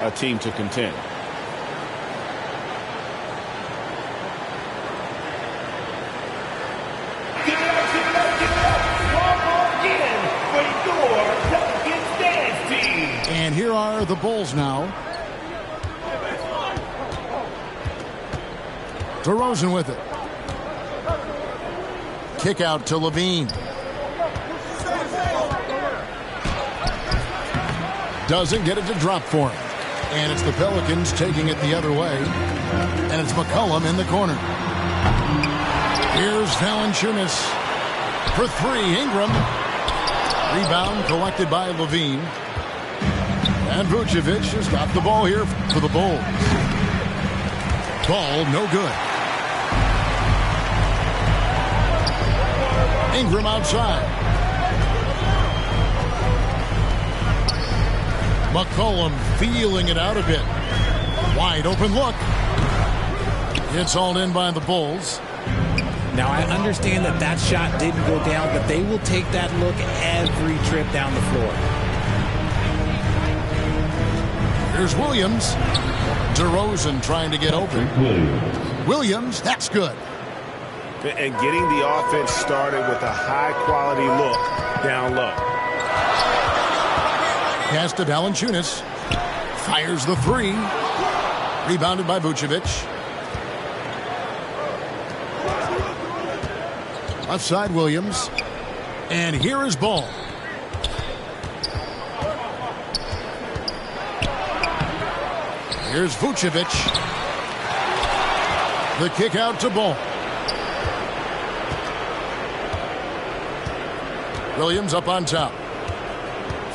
a team to contend. And here are the Bulls now. DeRozan with it. Kick out to Levine. Doesn't get it to drop for him. And it's the Pelicans taking it the other way. And it's McCollum in the corner. Here's Valanciunas for three. Ingram. Rebound collected by Levine. And Vucevic has got the ball here for the Bulls. Ball no good. Ingram outside. McCollum feeling it out a bit. Wide open look. It's hauled in by the Bulls. Now, I understand that that shot didn't go down, but they will take that look every trip down the floor. Here's Williams. DeRozan trying to get open. Williams, that's good. And getting the offense started with a high-quality look down low. Pass to Valanciunas. Fires the three. Rebounded by Vucevic. Left side, Williams. And here is Ball. Here's Vucevic. The kick out to Ball. Williams up on top.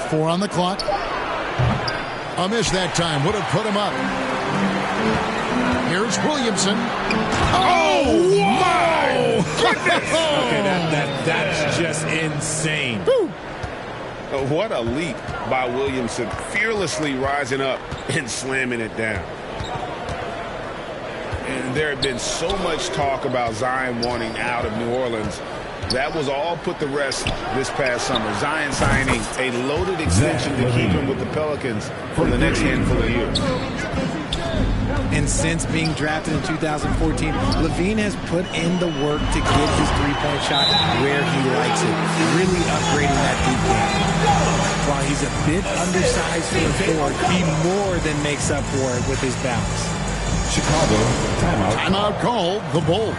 4 on the clock. A miss that time. Would have put him up. Here's Williamson. Oh, my goodness! Okay, that's just insane. Woo. What a leap by Williamson, fearlessly rising up and slamming it down. And there had been so much talk about Zion wanting out of New Orleans. That was all put to rest this past summer. Zion signing a loaded extension to keep him with the Pelicans for the next handful of years. And since being drafted in 2014, Levine has put in the work to get his three-point shot where he likes it, really upgrading that deep game. While he's a bit undersized for a forward, he more than makes up for it with his bounce. Chicago, timeout. Timeout called the Bulls.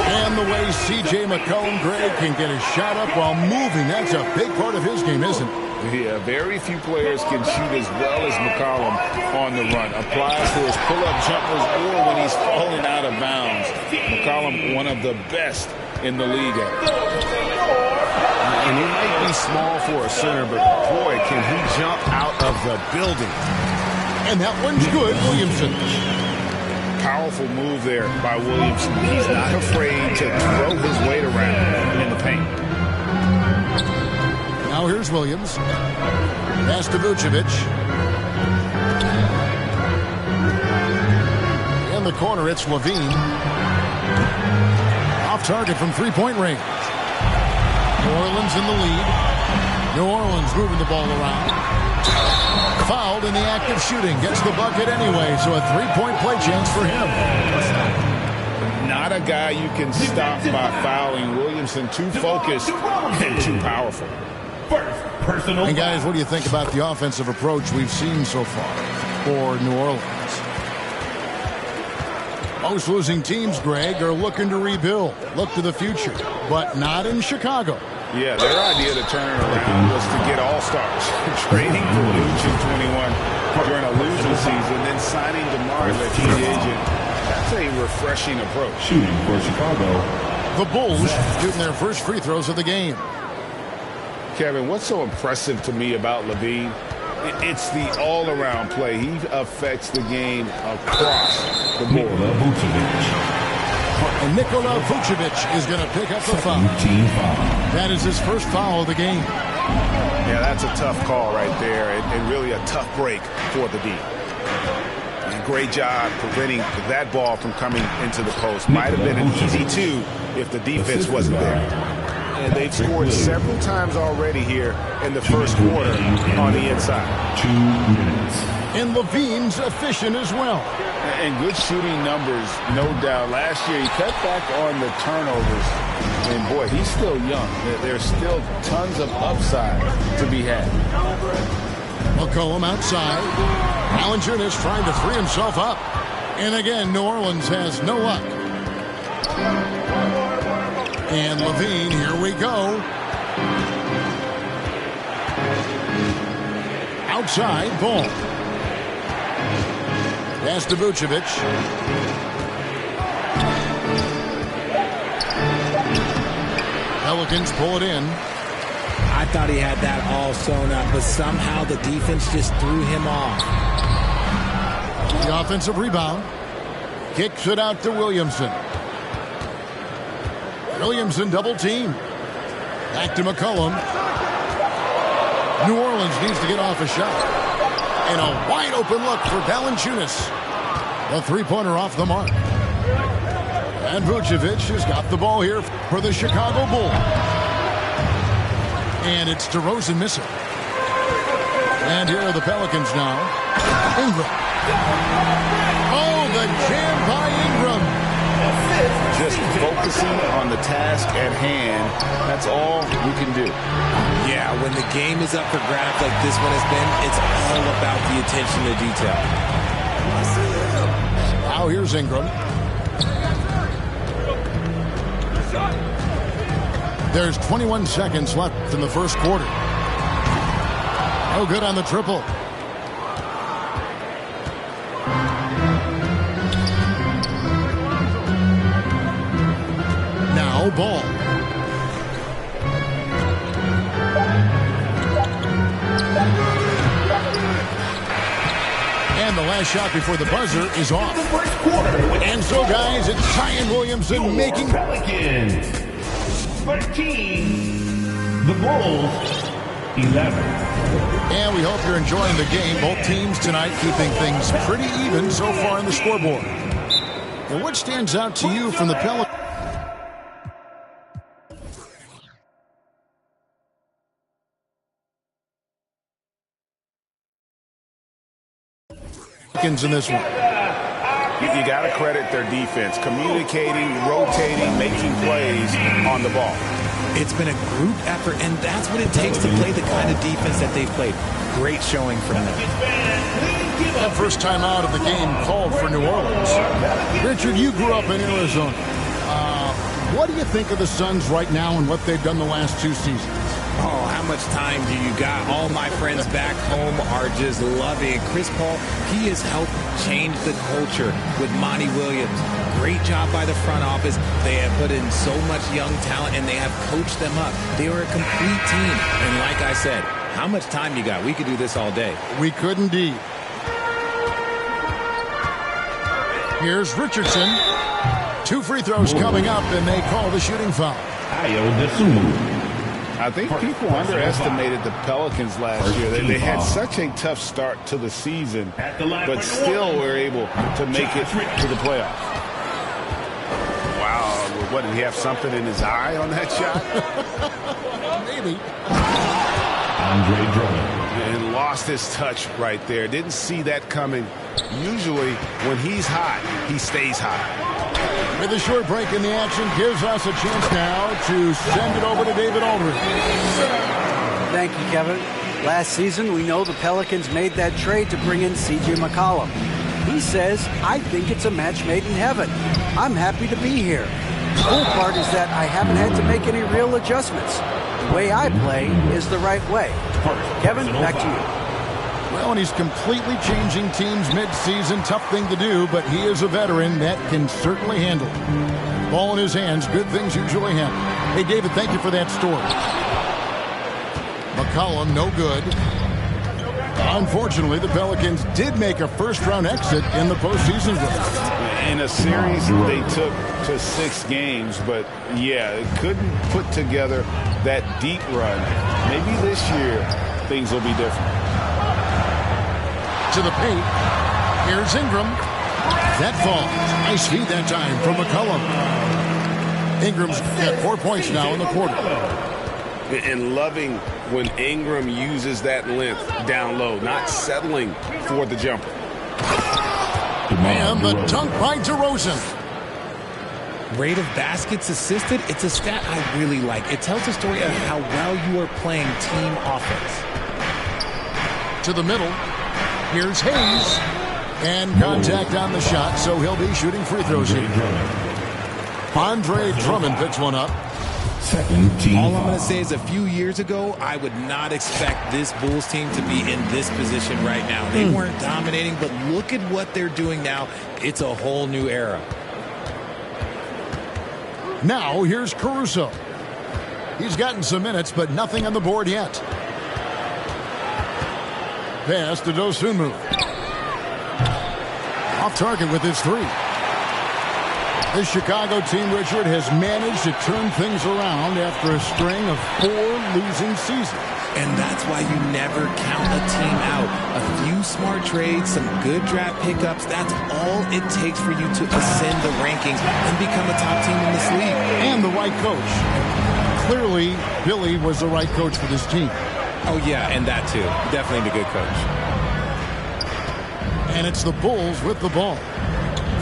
And the way C.J. McCollum, Greg, can get his shot up while moving, that's a big part of his game, isn't it? Yeah, very few players can shoot as well as McCollum on the run. Applies to his pull-up jumpers or when he's falling out of bounds. McCollum, one of the best in the league at it. And he might be small for a center, but boy, can he jump out of the building. And that one's good, Williamson. Powerful move there by Williamson. He's not afraid to throw his weight around in the paint. Now here's Williams. Pass to Vucevic. In the corner, it's Levine. Off target from three-point range. New Orleans in the lead. New Orleans moving the ball around. Fouled in the act of shooting. Gets the bucket anyway, so a three-point play chance for him. Not a guy you can stop by fouling. Williamson too focused and too powerful. And guys, what do you think about the offensive approach we've seen so far for New Orleans? Most losing teams, Greg, are looking to rebuild, look to the future, but not in Chicago. Yeah, their idea to turn it around was to get all-stars. Trading for Luch in 21 during a losing season, then signing DeMar as a free agent. That's a refreshing approach. Shooting for Chicago. The Bulls shooting their first free throws of the game. Kevin, what's so impressive to me about Levine? It's the all-around play. He affects the game across the board. And Nikola Vucevic is going to pick up the foul. That is his first foul of the game. Yeah, that's a tough call right there, and really a tough break for the D. And great job preventing that ball from coming into the post. Might have been an easy two if the defense wasn't there. And they've scored several times already here in the first quarter on the inside. 2 minutes. And Levine's efficient as well. And good shooting numbers, no doubt. Last year he cut back on the turnovers. And, boy, he's still young. There's still tons of upside to be had. McCollum outside. Valanciunas trying to free himself up. And again, New Orleans has no luck. And Levine, here we go. Outside, ball. Pass to Vucevic. Pelicans pull it in. I thought he had that all sewn up, but somehow the defense just threw him off. The offensive rebound. Kicks it out to Williamson. Williamson double team. Back to McCollum. New Orleans needs to get off a shot. And a wide open look for Valanciunas. The three-pointer off the mark. And Vucevic has got the ball here for the Chicago Bulls. And it's DeRozan missing. And here are the Pelicans now. Ingram. Oh, the jam by Ingram. Just focusing on the task at hand. That's all you can do. Yeah, when the game is up for grabs like this one has been, it's all about the attention to detail. Now here's Ingram. There's 21 seconds left in the first quarter. No good on the triple. Now ball. And the last shot before the buzzer is off. And so, guys, it's Zion Williamson making... Pelicans 13. The Bulls 11. And we hope you're enjoying the game. Both teams tonight keeping things pretty even so far in the scoreboard. And what stands out to you from the Pelicans in this one? You got to credit their defense. Communicating, rotating, making plays on the ball. It's been a group effort, and that's what it takes to play the kind of defense that they played. Great showing from them. That first time out of the game called for New Orleans. Richard, you grew up in Arizona. What do you think of the Suns right now and what they've done the last 2 seasons? Oh, how much time do you got? All my friends back home are just loving it. Chris Paul, he has helped change the culture with Monty Williams. Great job by the front office. They have put in so much young talent, and they have coached them up. They are a complete team. And like I said, how much time you got? We could do this all day. We could indeed. Here's Richardson. 2 free throws coming up, and they call the shooting foul. I think people underestimated the Pelicans last year. They had such a tough start to the season, but still were able to make it to the playoffs. Wow, what, did he have something in his eye on that shot? Maybe. Andre Drummond. And lost his touch right there. Didn't see that coming. Usually, when he's hot, he stays hot. With a short break in the action, gives us a chance now to send it over to David Aldridge. Thank you, Kevin. Last season, we know the Pelicans made that trade to bring in C.J. McCollum. He says, I think it's a match made in heaven. I'm happy to be here. The cool part is that I haven't had to make any real adjustments. The way I play is the right way. Kevin, back to you. Well, and he's completely changing teams mid-season. Tough thing to do, but he is a veteran that can certainly handle it. Ball in his hands, good things usually happen. Hey, David, thank you for that story. McCollum, no good. Unfortunately, the Pelicans did make a first-round exit in the postseason. In a series they took to 6 games, but yeah, it couldn't put together that deep run. Maybe this year things will be different. To the paint. Here's Ingram. That falls. Nice feed that time from McCollum. Ingram's got 4 points now in the quarter. And loving when Ingram uses that length down low, not settling for the jumper. And the dunk by DeRozan. Rate of baskets assisted, it's a stat I really like. It tells the story of how well you are playing team offense. To the middle. Here's Hayes. And contact on the shot, so he'll be shooting free throws here. Andre Drummond picks one up. Second team. All I'm going to say is a few years ago, I would not expect this Bulls team to be in this position right now. They weren't dominating, but look at what they're doing now. It's a whole new era. Now here's Caruso. He's gotten some minutes, but nothing on the board yet. Pass to Dosunmu. Off target with his three. This Chicago team, Richard, has managed to turn things around after a string of 4 losing seasons. And that's why you never count a team out. A few smart trades, some good draft pickups, that's all it takes for you to ascend the rankings and become a top team in this league. And the right coach. Clearly, Billy was the right coach for this team. Oh, yeah, and that too. Definitely the good coach. And it's the Bulls with the ball.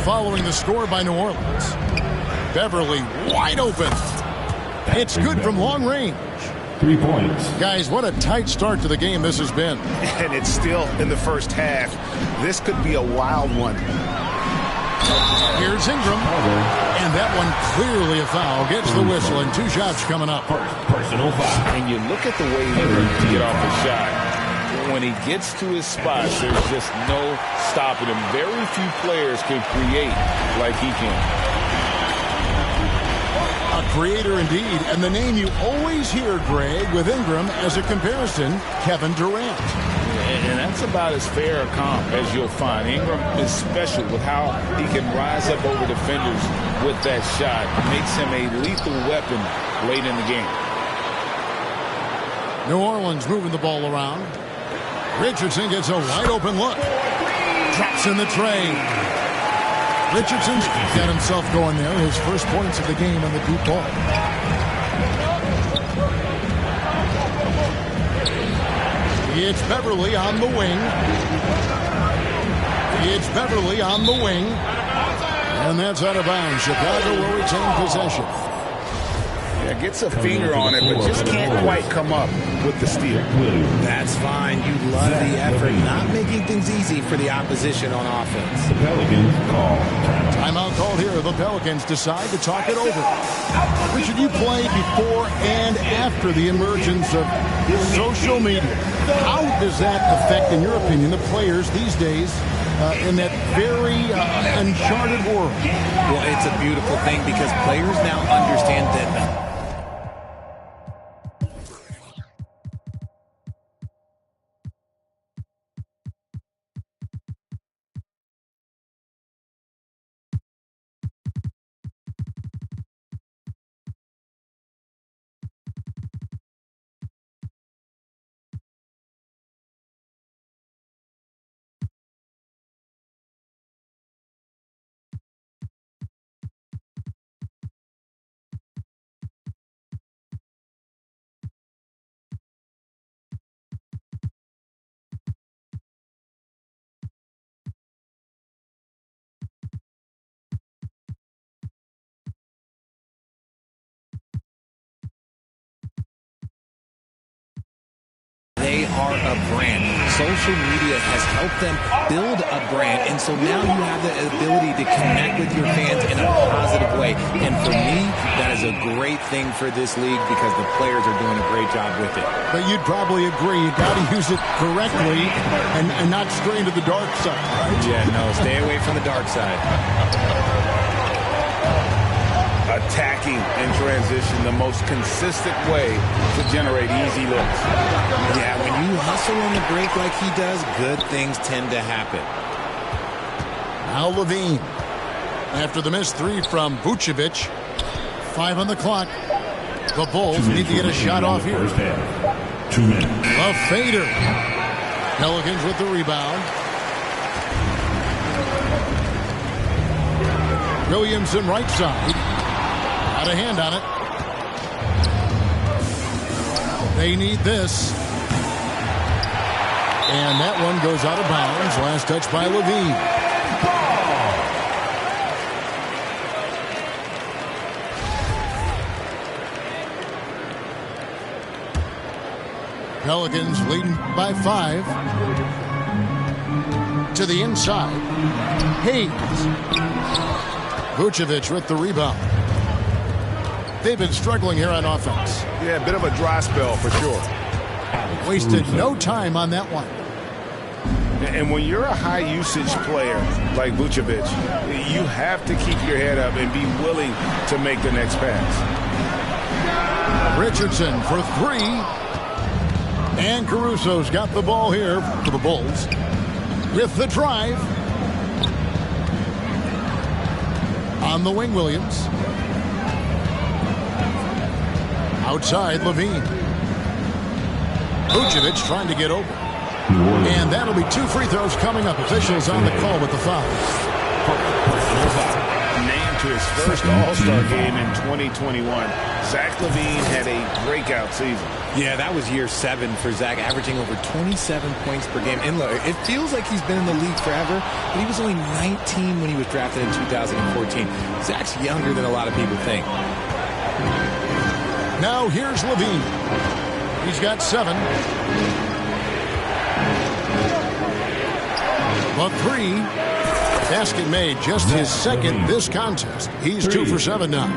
Following the score by New Orleans. Beverly wide open. It's good from long range. 3 points. Guys, what a tight start to the game this has been. And it's still in the first half. This could be a wild one. Here's Ingram. And that one clearly a foul. Gets the whistle and 2 shots coming up. Personal foul. And you look at the way Ingram can get off a shot. When he gets to his spots, there's just no stopping him. Very few players can create like he can. A creator indeed, and the name you always hear, Greg, with Ingram as a comparison, Kevin Durant. And that's about as fair a comp as you'll find. Ingram is special with how he can rise up over defenders with that shot. Makes him a lethal weapon late in the game. New Orleans moving the ball around. Richardson gets a wide open look. Drops in the tray. Richardson's got himself going there. His first points of the game on the deep ball. It's Beverly on the wing. It's Beverly on the wing. And that's out of bounds. Chicago will retain possession. Yeah, gets a finger on it, but just can't quite come up with the steal. That's fine. You love the effort, not making things easy for the opposition on offense. The Pelicans call. Timeout called here. The Pelicans decide to talk it over. Richard, you played before and after the emergence of social media. How does that affect, in your opinion, the players these days in that very uncharted world? Well, it's a beautiful thing because players now understand that they are a brand. Social media has helped them build a brand, and so now you have the ability to connect with your fans in a positive way. And for me, that is a great thing for this league because the players are doing a great job with it. But you'd probably agree you got to use it correctly and not stray into the dark side, right? Yeah, no, stay away from the dark side. Attacking in transition, the most consistent way to generate easy looks. Yeah, when you hustle on the break like he does, good things tend to happen. Now Levine. After the missed 3 from Vucevic. 5 on the clock. The Bulls need to get a shot off here. 2 minutes. A fader. Pelicans with the rebound. Williamson right side. Got a hand on it. They need this. And that one goes out of bounds. Last touch by Levine. Pelicans leading by 5. To the inside. Hayes. Vucevic with the rebound. They've been struggling here on offense. Yeah, a bit of a dry spell for sure. Wasted no time on that one. And when you're a high-usage player like Vucevic, you have to keep your head up and be willing to make the next pass. Richardson for 3. And Caruso's got the ball here for the Bulls. With the drive. On the wing, Williams. Outside, Levine. Vucevic trying to get open. And that'll be 2 free throws coming up. Officials on the call with the foul. Named to his first All-Star game in 2021. Zach LaVine had a breakout season. Yeah, that was year 7 for Zach, averaging over 27 points per game. And look, it feels like he's been in the league forever, but he was only 19 when he was drafted in 2014. Zach's younger than a lot of people think. Now here's Levine. He's got 7. But 3. Basket made, just his second this contest. He's 2 for 7 now.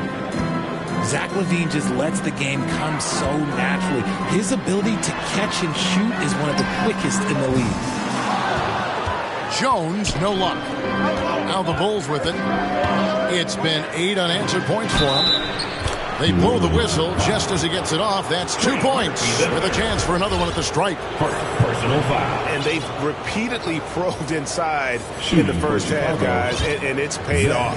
Zach LaVine just lets the game come so naturally. His ability to catch and shoot is one of the quickest in the league. Jones, no luck. Now the Bulls with it. It's been 8 unanswered points for him. They blow the whistle just as he gets it off. That's 2 points with a chance for another one at the stripe. Personal foul. And they've repeatedly probed inside in the first half, guys, and it's paid off.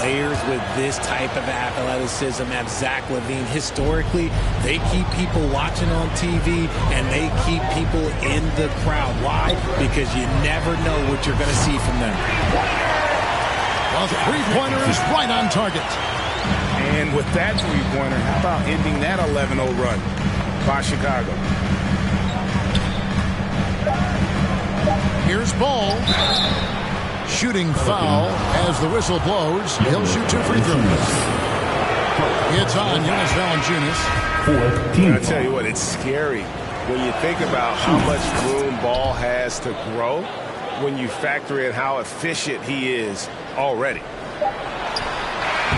Players with this type of athleticism have Zach LaVine. Historically, they keep people watching on TV and they keep people in the crowd. Why? Because you never know what you're going to see from them. A three-pointer is right on target. And with that three-pointer, how about ending that 11-0 run by Chicago? Here's Ball. Shooting foul as the whistle blows. He'll shoot 2 free throws. It's on Jonas Valanciunas. I tell you what, it's scary when you think about how much room Ball has to grow when you factor in how efficient he is already.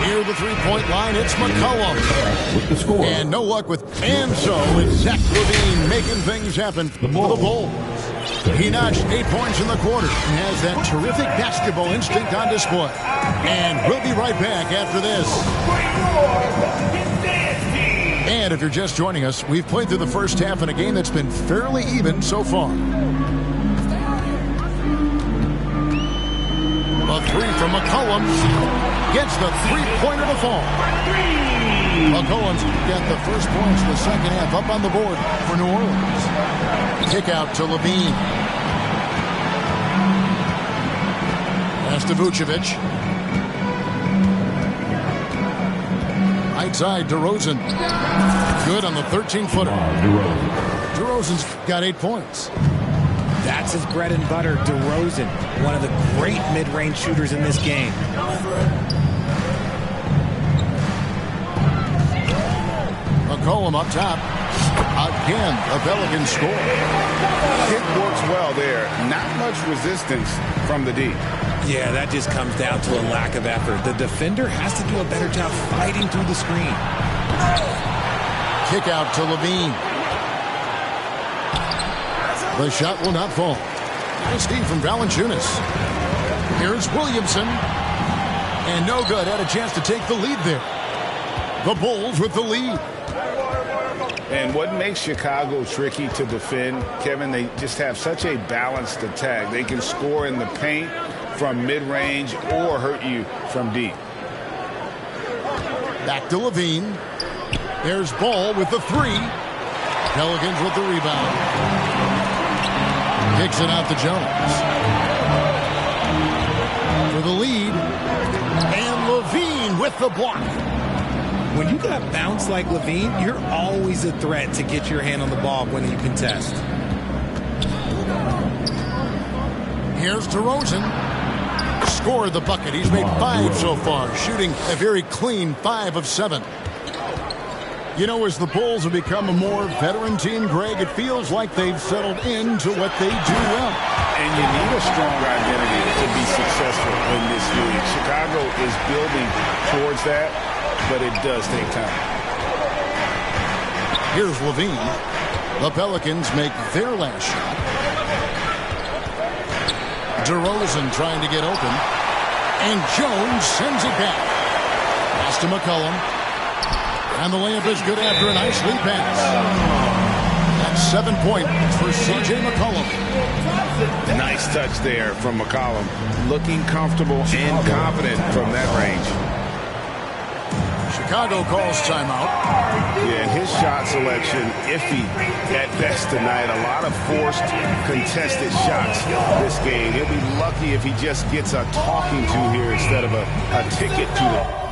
Near the three-point line, it's McCollum. With the score. And no luck with... And so it's Zach LaVine making things happen for the Bulls. He notched 8 points in the quarter and has that terrific basketball instinct on display. And we'll be right back after this. And if you're just joining us, we've played through the first half in a game that's been fairly even so far. A 3 from McCollum gets the three-pointer to fall. McCollum's got the first points in the second half up on the board for New Orleans. Kick out to Levine. Pass to Vucevic. Right side, DeRozan. Good on the 13-footer. DeRozan's got 8 points. That's his bread and butter, DeRozan, one of the great mid-range shooters in this game. McCollum up top. Again, a Pelican score. Kick works well there. Not much resistance from the D. Yeah, that just comes down to a lack of effort. The defender has to do a better job fighting through the screen. Kick out to Levine. The shot will not fall. Nice feed from Valanciunas. Here's Williamson. And no good. Had a chance to take the lead there. The Bulls with the lead. And what makes Chicago tricky to defend, Kevin, they just have such a balanced attack. They can score in the paint from mid-range or hurt you from deep. Back to Levine. There's Ball with the 3. Pelicans with the rebound. Kicks it out to Jones. For the with the block. When you got bounce like Levine, you're always a threat to get your hand on the ball when you contest. Here's DeRozan. Scored the bucket. He's made 5 so far, shooting a very clean 5 of 7. You know, as the Bulls have become a more veteran team, Greg, it feels like they've settled into what they do well. And you need a strong identity to be successful in this league. Chicago is building towards that, but it does take time. Here's Levine. The Pelicans make their last shot. DeRozan trying to get open. And Jones sends it back. Pass to McCollum. And the layup is good after a nice lead pass. That's 7 points for C.J. McCollum. Nice touch there from McCollum. Looking comfortable and confident from that range. Chicago calls timeout. Yeah, his shot selection iffy at best tonight. A lot of forced, contested shots this game. He'll be lucky if he just gets a talking to here instead of a ticket to the...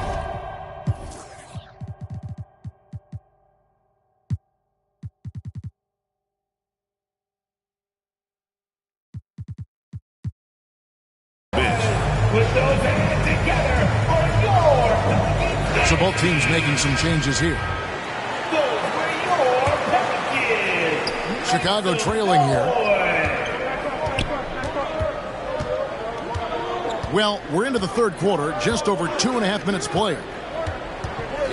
So both teams making some changes here. Chicago trailing here. Well, we're into the third quarter, just over 2.5 minutes played.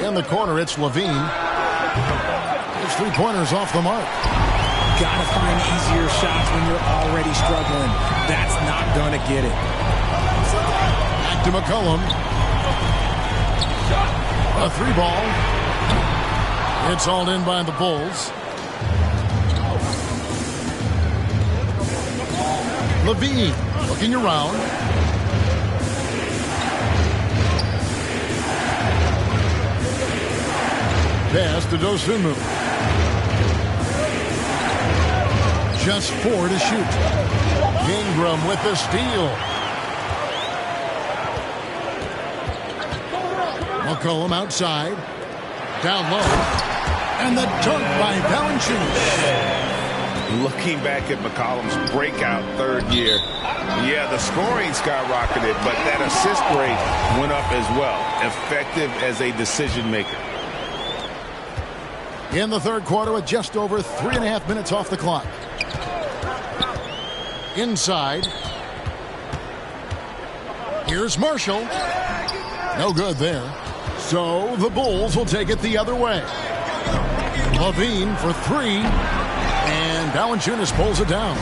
In the corner, it's Levine. His 3-pointers off the mark. Gotta find easier shots when you're already struggling. That's not gonna get it. Back to McCollum. A 3-ball. It's hauled in by the Bulls. Levine looking around. Pass to Dosunmu. Just 4 to shoot. Ingram with the steal. McCollum outside. Down low. And the dunk by Valanciunas. Looking back at McCollum's breakout third year, yeah, the scoring skyrocketed, but that assist rate went up as well. Effective as a decision maker. In the third quarter with just over 3.5 minutes off the clock. Inside. Here's Marshall. No good there. So the Bulls will take it the other way. Levine for 3. And Valanciunas pulls it down.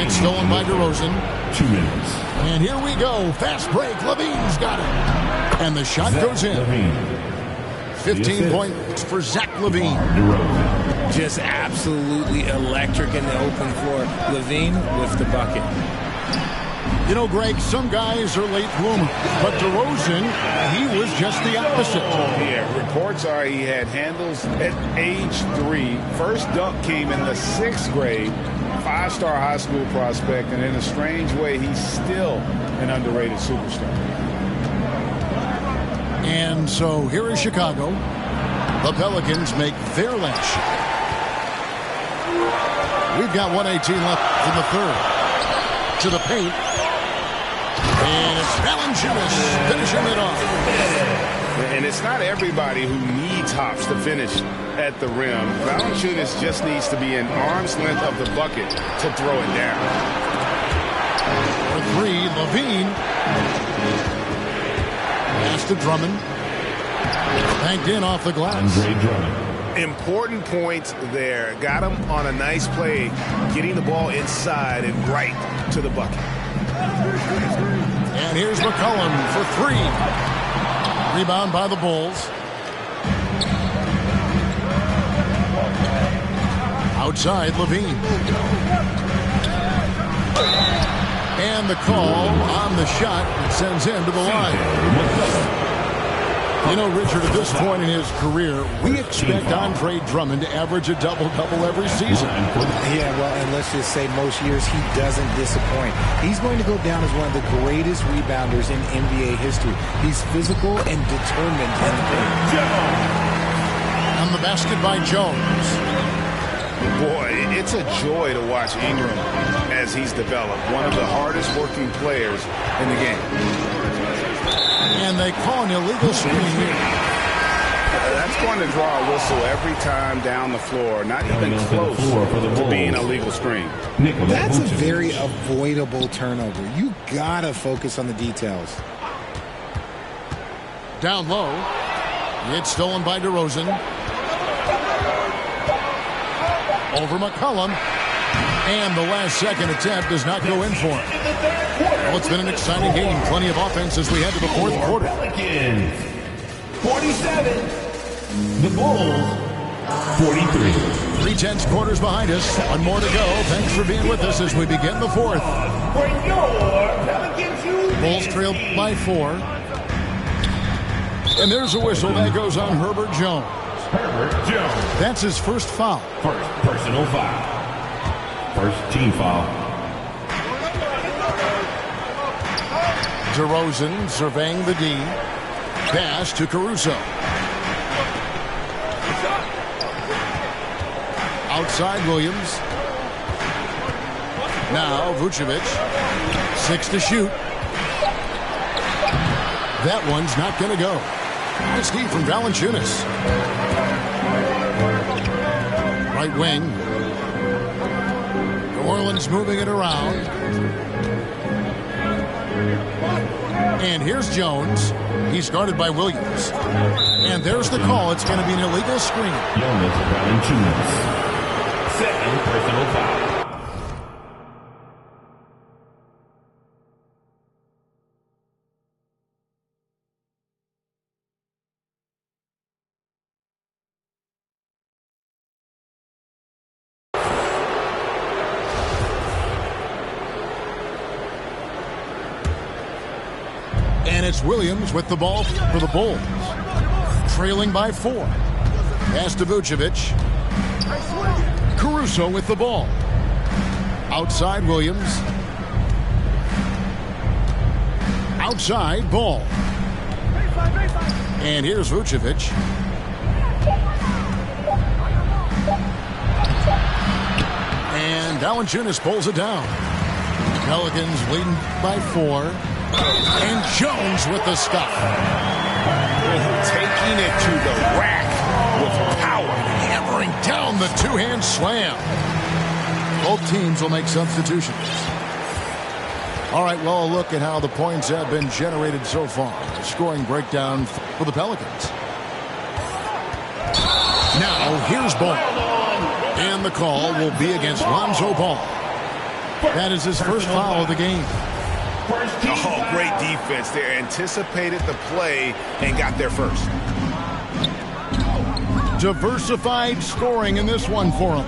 It's stolen by DeRozan. 2 minutes. And here we go. Fast break. Levine's got it. And the shot goes in. 15 points for Zach Levine. Just absolutely electric in the open floor. Levine with the bucket. You know, Greg, some guys are late bloomers, but DeRozan, he was just the opposite. Yeah, reports are he had handles at age 3. First dunk came in the 6th grade. 5-star high school prospect, and in a strange way, he's still an underrated superstar. And so here is Chicago. The Pelicans make their last shot. We've got 1:18 left in the third. To the paint. And it's Valanciunas finishing it off. And it's not everybody who needs hops to finish at the rim. Valanciunas just needs to be an arm's length of the bucket to throw it down. For 3, Levine. Pass to Drummond. Banked in off the glass. Andre Drummond. Important points there. Got him on a nice play, getting the ball inside and right to the bucket. And here's McCollum for 3. Rebound by the Bulls. Outside, Levine. And the call on the shot sends him to the line. You know, Richard, at this point in his career, we expect Andre Drummond to average a double-double every season. Yeah, well, and let's just say most years he doesn't disappoint. He's going to go down as one of the greatest rebounders in NBA history. He's physical and determined in the paint. On the basket by Jones. Boy, it's a joy to watch Ingram as he's developed. One of the hardest working players in the game. And they call an illegal screen here. That's going to draw a whistle every time down the floor. Not even close to being a legal screen. That's a very avoidable turnover. You got to focus on the details. Down low. It's stolen by DeRozan. Over McCollum. And the last second attempt does not go in for him. Well, it's been an exciting game. Plenty of offense as we head to the fourth quarter. 47. The Bulls, 43. 3/10 quarters behind us. One more to go. Thanks for being with us as we begin the fourth. Bulls trail by 4. And there's a whistle that goes on Herbert Jones. Herbert Jones. That's his first foul. First personal foul. First team foul. DeRozan surveying the D. Pass to Caruso. Outside Williams. Now Vucevic. 6 to shoot. That one's not going to go. It's D from Valanciunas. Right wing. New Orleans moving it around. And here's Jones. He's guarded by Williams. And there's the call. It's going to be an illegal screen. Jonas Valanciunas. Second personal foul. And it's Williams with the ball for the Bulls. Trailing by 4. Pass to Vucevic. Caruso with the ball. Outside Williams. Outside Ball. And here's Vucevic. And Valanciunas pulls it down. Pelicans leading by 4. And Jones with the stop. Taking it to the rack with power. Hammering down the two-hand slam. Both teams will make substitutions. All right, well, a look at how the points have been generated so far. The scoring breakdown for the Pelicans. Now, here's Ball. And the call will be against Lonzo Ball. That is his first foul of the game. Oh, great defense there. Anticipated the play and got there first. Diversified scoring in this one for him.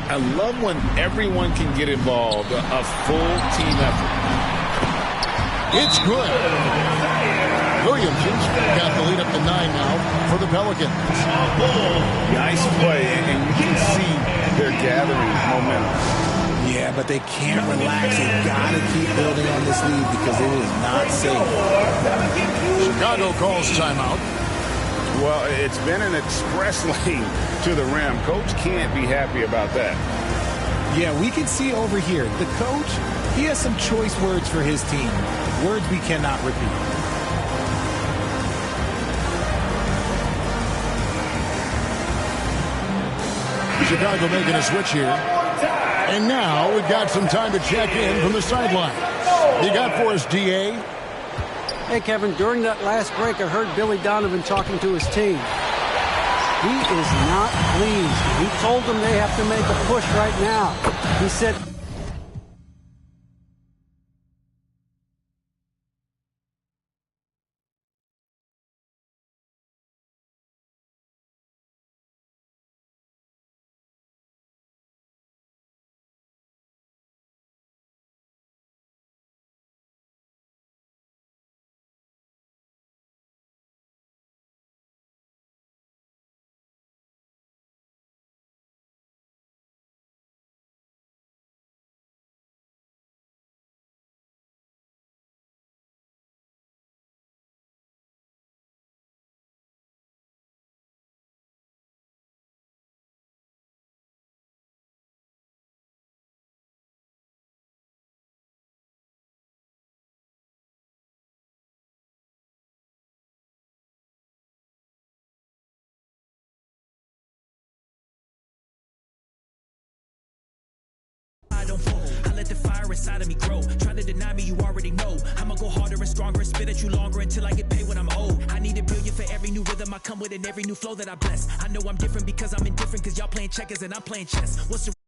I love when everyone can get involved. A full team effort. It's good. Williams got the lead up to 9 now for the Pelicans. Nice play, and you can see they're gathering momentum. Yeah, but they can't relax. They got to keep building on this lead because it is not safe. Chicago calls timeout. Well, it's been an express lane to the rim. Coach can't be happy about that. Yeah, we can see over here. The coach, he has some choice words for his team. Words we cannot repeat. Chicago making a switch here. And now we've got some time to check in from the sideline. You got for us, D.A.? Hey, Kevin, during that last break, I heard Billy Donovan talking to his team. He is not pleased. He told them they have to make a push right now. He said don't fold. I let the fire inside of me grow. Try to deny me, you already know. I'ma go harder and stronger and spit at you longer until I get paid what I'm owed. I need $1 billion for every new rhythm I come with and every new flow that I bless. I know I'm different because I'm indifferent, cause y'all playing checkers and I'm playing chess. What's the